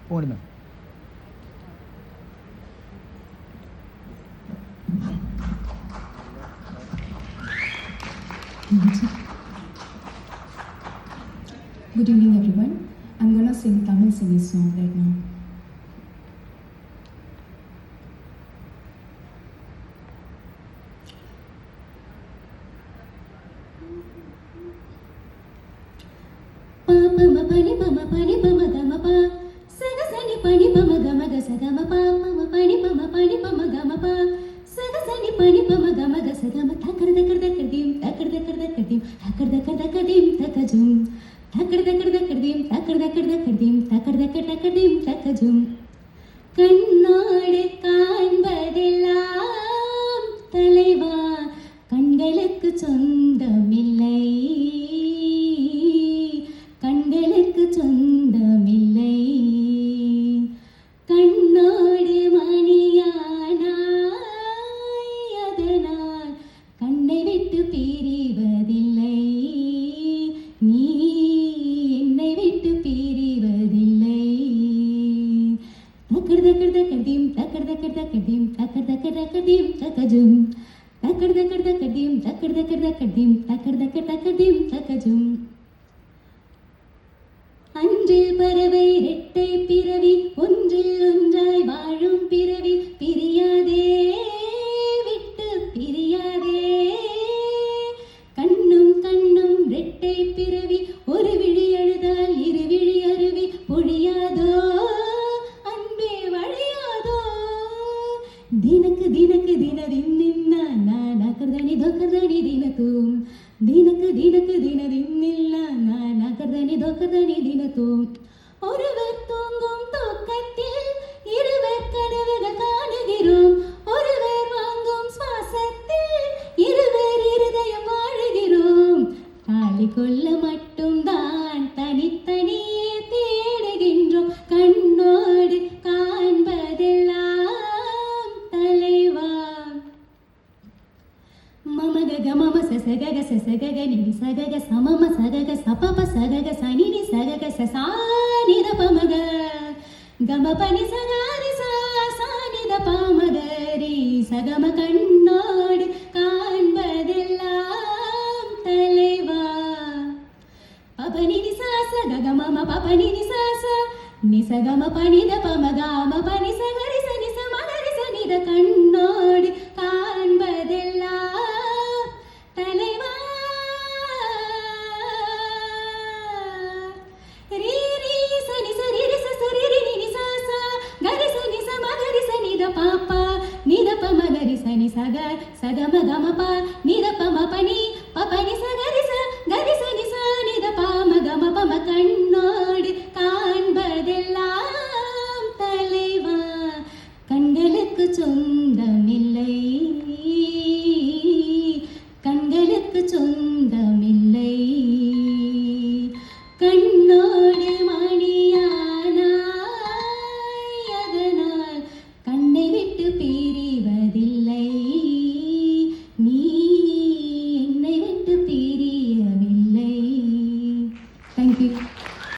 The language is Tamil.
போகணும் ma'am. Good evening, everyone. I'm gonna sing Tamil singing song right now. Pama pani pama gama pa saga sani pani pama gama ga saga ma pa pama pani pama gama pa saga sani pani pama gama ga saga ma thakar dakardim thakajum thakar dakardim thakajum கண்ணாடு காண்பதெல்லாம் தலைவா கண்களுக்கு சொந்தமில்லை கண்களுக்கு சொந்தமில்லை கண்ணோடு மணியானாய் அதனால் கண்ணை விட்டு பிரிவதில்லை நீ என்னை விட்டு பிரிவதில்லை தக்கர் தக்கர் தக்கர்தீம் தக்கர் தக்கர் தக்கர்தீம் தக்கர் தக்கர் தக்கர்தீம் தக்கஜும் தக்கர் தக்கர் தக்கர்தீம் தக்கர் தக்கர் தக்கர்தீம் தக்கர் தக்கர் தக்கர்தீம் தக்கஜும் அன்றில் பறவை இரட்டை பிறவி ஒன்றில் ஒன்றாய் வாழும் பிறவி பிரியாதே விட்டு பிரியாதே கண்ணும் கண்ணும் இரட்டை பிறவி ஒரு விழி அழுதால் இரு விழி அருவி பொழியாதோ அன்பே வழியாதோ தினக்கு தினக்கு தினதின் நின்னா நான் அக்கர்தனி தொக்கர்தனி தினத்தும் தினக்கு தினக்கு தினதின் இல்லா நான் அக்கர்தனி தொக்கர்தனி தினத்தும் ஒருவர் தூங்கும் தூக்கத்தில் இருவர் கனவுகள் காணுகிறோம் ஒருவர் வாங்கும் சுவாசத்தில் இருவர் இருதயம் வாழுகிறோம் தாலி கொள்ள மட்டும் தான் தனித்தனியே தேடுகின்றோம் கண்ணோடு காண்பதெல்லாம் தலைவா மமகக மம சசகக சசகக நினி சகக சமம சகக சபப சகக சனினி சகக சசானித பமக கம பனி சகாரி சானித பமகரி சகம கண்ணோடு காண்பதெல்லாம் தலைவா பபனி நிசாச ககமம பபனி நிசாச நிசகம பனித பமகாம பனி சகரி சனி சமகரி சனித கண்ணோடு காண்பதெல்லாம் தலைவா ரீ ரீ சனி சரி ரி சரி ரி நி சா சா கரி சனி சமகரி சனித பாப்பா நித பமகரி சனி சக சகம கம ப நித பம பனி பபனி